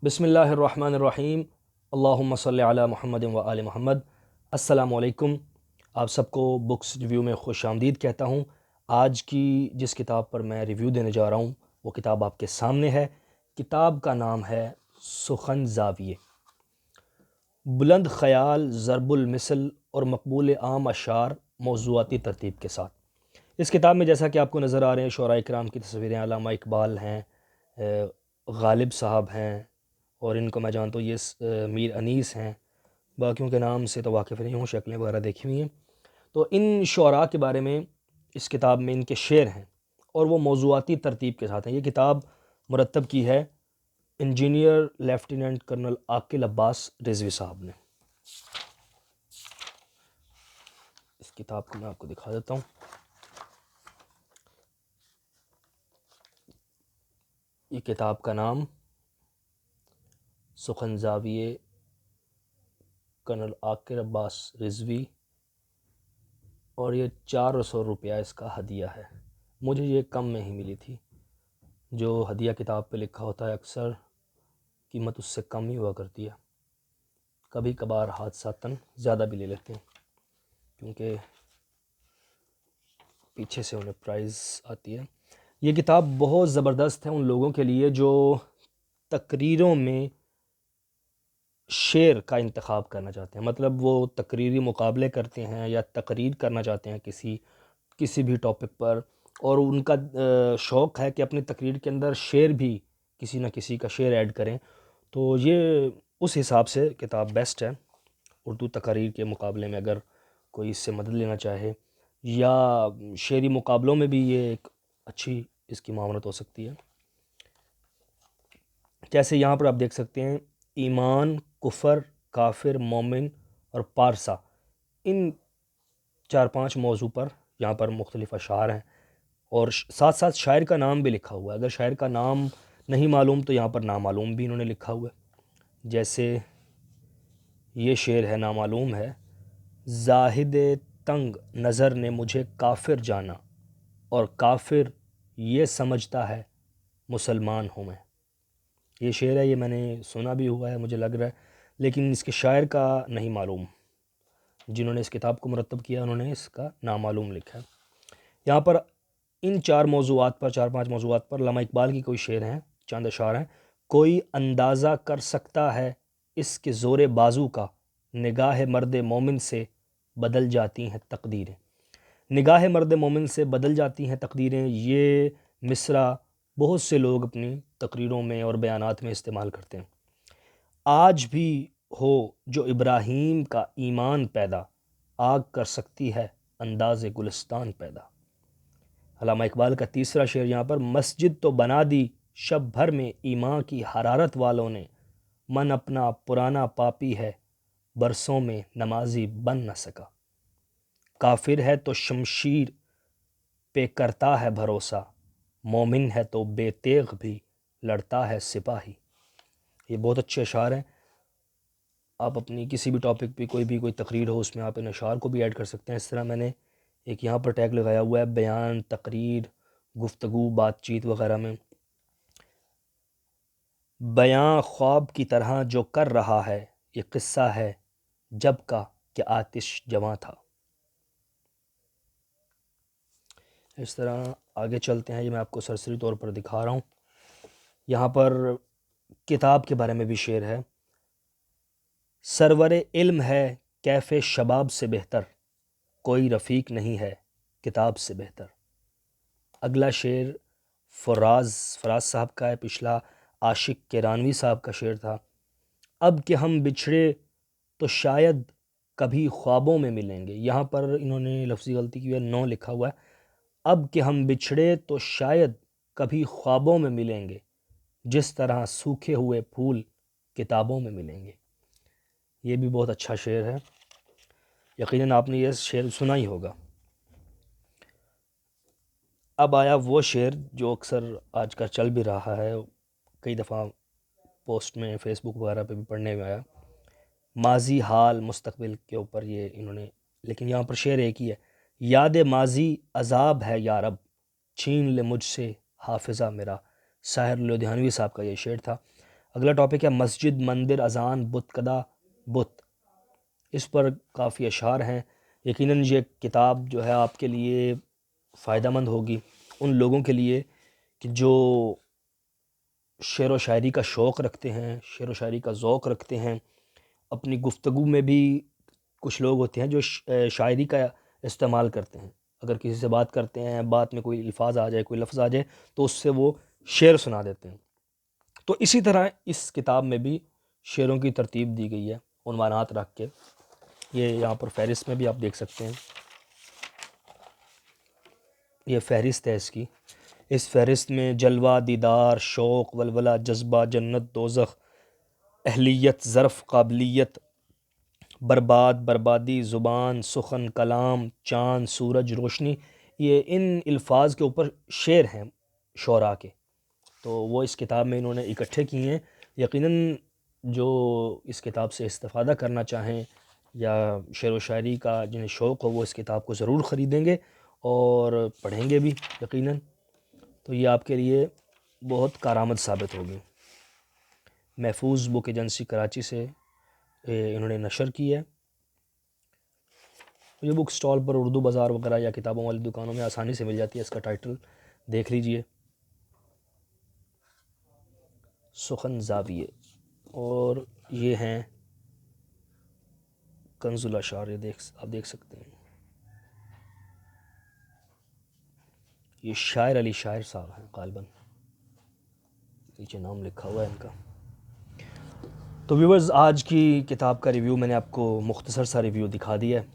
بسم اللہ الرحمن الرحیم۔ اللہم صلی علی محمد و آل محمد۔ السلام علیکم۔ آپ سب کو بکس ریویو میں خوش آمدید کہتا ہوں۔ آج کی جس کتاب پر میں ریویو دینے جا رہا ہوں وہ کتاب آپ کے سامنے ہے۔ کتاب کا نام ہے سخن زاویے۔ بلند خیال، ضرب المثل اور مقبول عام اشعار موضوعاتی ترتیب کے ساتھ۔ اس کتاب میں جیسا کہ آپ کو نظر آ رہے ہیں شعراء کرام کی تصویریں، علامہ اقبال ہیں، غالب صاحب ہیں، اور ان کو میں جانتا ہوں یہ میر انیس ہیں، باقیوں کے نام سے تو واقف نہیں ہوں، شکلیں وغیرہ دیکھی ہوئی ہیں۔ تو ان شعراء کے بارے میں اس کتاب میں ان کے شعر ہیں اور وہ موضوعاتی ترتیب کے ساتھ ہیں۔ یہ کتاب مرتب کی ہے انجینئر لیفٹیننٹ کرنل عاقل عباس رضوی صاحب نے۔ اس کتاب کو میں آپ کو دکھا دیتا ہوں۔ یہ کتاب کا نام سخن زاویے، کرنل عاقل عباس رضوی، اور یہ 400 روپیہ اس کا ہدیہ ہے۔ مجھے یہ کم میں ہی ملی تھی۔ جو ہدیہ کتاب پہ لکھا ہوتا ہے اکثر قیمت اس سے کم ہی ہوا کرتی ہے، کبھی کبھار حادثاتاً زیادہ بھی لے لیتے ہیں کیونکہ پیچھے سے انہیں پرائز آتی ہے۔ یہ کتاب بہت زبردست ہے ان لوگوں کے لیے جو تقریروں میں شعر کا انتخاب کرنا چاہتے ہیں، مطلب وہ تقریری مقابلے کرتے ہیں یا تقریر کرنا چاہتے ہیں کسی بھی ٹاپک پر، اور ان کا شوق ہے کہ اپنی تقریر کے اندر شعر بھی کسی نہ کسی کا شعر ایڈ کریں، تو یہ اس حساب سے کتاب بیسٹ ہے۔ اردو تقاریر کے مقابلے میں اگر کوئی اس سے مدد لینا چاہے یا شعری مقابلوں میں بھی یہ ایک اچھی اس کی معاونت ہو سکتی ہے۔ جیسے یہاں پر آپ دیکھ سکتے ہیں ایمان، کفر، کافر، مومن اور پارسا، ان 4-5 موضوع پر یہاں پر مختلف اشعار ہیں، اور ساتھ ساتھ شاعر کا نام بھی لکھا ہوا ہے۔ اگر شاعر کا نام نہیں معلوم تو یہاں پر نامعلوم بھی انہوں نے لکھا ہوا ہے۔ جیسے یہ شعر ہے، نامعلوم ہے: زاہد تنگ نظر نے مجھے کافر جانا، اور کافر یہ سمجھتا ہے مسلمان ہوں میں۔ یہ شعر ہے، یہ میں نے سنا بھی ہوا ہے، مجھے لگ رہا ہے، لیکن اس کے شاعر کا نہیں معلوم۔ جنہوں نے اس کتاب کو مرتب کیا انہوں نے اس کا نامعلوم لکھا ہے۔ یہاں پر ان 4 موضوعات پر، 4-5 موضوعات پر علامہ اقبال کی کوئی شعر ہیں، چند اشعار ہیں۔ کوئی اندازہ کر سکتا ہے اس کے زور بازو کا، نگاہ مرد مومن سے بدل جاتی ہیں تقدیریں۔ نگاہ مرد مومن سے بدل جاتی ہیں تقدیریں، یہ مصرع بہت سے لوگ اپنی تقریروں میں اور بیانات میں استعمال کرتے ہیں۔ آج بھی ہو جو ابراہیم کا ایمان پیدا، آگ کر سکتی ہے انداز گلستان پیدا۔ علامہ اقبال کا تیسرا شعر یہاں پر: مسجد تو بنا دی شب بھر میں ایمان کی حرارت والوں نے، من اپنا پرانا پاپی ہے برسوں میں نمازی بن نہ سکا۔ کافر ہے تو شمشیر پہ کرتا ہے بھروسہ، مومن ہے تو بے تیغ بھی لڑتا ہے سپاہی۔ یہ بہت اچھے اشعار ہیں۔ آپ اپنی کسی بھی ٹاپک پہ کوئی تقریر ہو اس میں آپ ان اشعار کو بھی ایڈ کر سکتے ہیں۔ اس طرح میں نے ایک یہاں پر ٹیگ لگایا ہوا ہے بیان، تقریر، گفتگو، بات چیت وغیرہ میں: بیاں خواب کی طرح جو کر رہا ہے، یہ قصہ ہے جب کا کہ آتش جواں تھا۔ اس طرح آگے چلتے ہیں، یہ میں آپ کو سرسری طور پر دکھا رہا ہوں۔ یہاں پر کتاب کے بارے میں بھی شعر ہے: سرور علم ہے کیف شباب سے بہتر، کوئی رفیق نہیں ہے کتاب سے بہتر۔ اگلا شعر فراز صاحب کا ہے، پچھلا عاشق کیرانوی صاحب کا شعر تھا: اب کہ ہم بچھڑے تو شاید کبھی خوابوں میں ملیں گے۔ یہاں پر انہوں نے لفظی غلطی کی ہے، 9 لکھا ہوا ہے۔ اب کہ ہم بچھڑے تو شاید کبھی خوابوں میں ملیں گے، جس طرح سوکھے ہوئے پھول کتابوں میں ملیں گے۔ یہ بھی بہت اچھا شعر ہے، یقیناً آپ نے یہ شعر سنا ہی ہوگا۔ اب آیا وہ شعر جو اکثر آج کل چل بھی رہا ہے، کئی دفعہ پوسٹ میں، فیس بک وغیرہ پہ بھی پڑھنے میں آیا۔ ماضی، حال، مستقبل کے اوپر یہ انہوں نے، لیکن یہاں پر شعر ایک ہی ہے: یاد ماضی عذاب ہے یا رب، چھین لے مجھ سے حافظہ میرا۔ ساحر لدھیانوی صاحب کا یہ شعر تھا۔ اگلا ٹاپک ہے مسجد، مندر، اذان، بت کدہ، بت، اس پر کافی اشعار ہیں۔ یقیناً یہ کتاب جو ہے آپ کے لیے فائدہ مند ہوگی، ان لوگوں کے لیے کہ جو شعر و شاعری کا شوق رکھتے ہیں، شعر و شاعری کا ذوق رکھتے ہیں۔ اپنی گفتگو میں بھی کچھ لوگ ہوتے ہیں جو شاعری کا استعمال کرتے ہیں، اگر کسی سے بات کرتے ہیں، بات میں کوئی الفاظ آ جائے، کوئی لفظ آ جائے تو اس سے وہ شعر سنا دیتے ہیں۔ تو اسی طرح اس کتاب میں بھی شعروں کی ترتیب دی گئی ہے عنوانات رکھ کے۔ یہ یہاں پر فہرست میں بھی آپ دیکھ سکتے ہیں، یہ فہرست ہے اس کی۔ اس فہرست میں جلوہ، دیدار، شوق، ولولہ، جذبہ، جنت، دوزخ، اہلیت، ظرف، قابلیت، برباد، بربادی، زبان، سخن، کلام، چاند، سورج، روشنی، یہ ان الفاظ کے اوپر شعر ہیں شعراء کے، تو وہ اس کتاب میں انہوں نے اکٹھے کیے ہیں۔ یقیناً جو اس کتاب سے استفادہ کرنا چاہیں یا شعر و شاعری کا جنہیں شوق ہو وہ اس کتاب کو ضرور خریدیں گے اور پڑھیں گے بھی یقیناً، تو یہ آپ کے لیے بہت کارآمد ثابت ہوگی۔ محفوظ بک ایجنسی کراچی سے انہوں نے نشر کی ہے۔ یہ بک سٹال پر اردو بازار وغیرہ یا کتابوں والی دکانوں میں آسانی سے مل جاتی ہے۔ اس کا ٹائٹل دیکھ لیجئے، سخن زاویے، اور یہ ہیں کنز الاشعار، یہ آپ دیکھ سکتے ہیں، یہ شاعر علی شاعر صاحب ہیں غالباً، نیچے نام لکھا ہوا ہے ان کا۔ تو ویورز، آج کی کتاب کا ریویو میں نے آپ کو مختصر سا ریویو دکھا دیا ہے،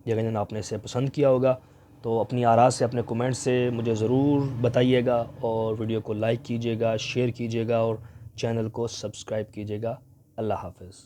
یقیناً آپ نے اسے پسند کیا ہوگا، تو اپنی آراء سے، اپنے کومنٹ سے مجھے ضرور بتائیے گا، اور ویڈیو کو لائک کیجیے گا، شیئر کیجیے گا، اور چینل کو سبسکرائب کیجیے گا۔ اللہ حافظ۔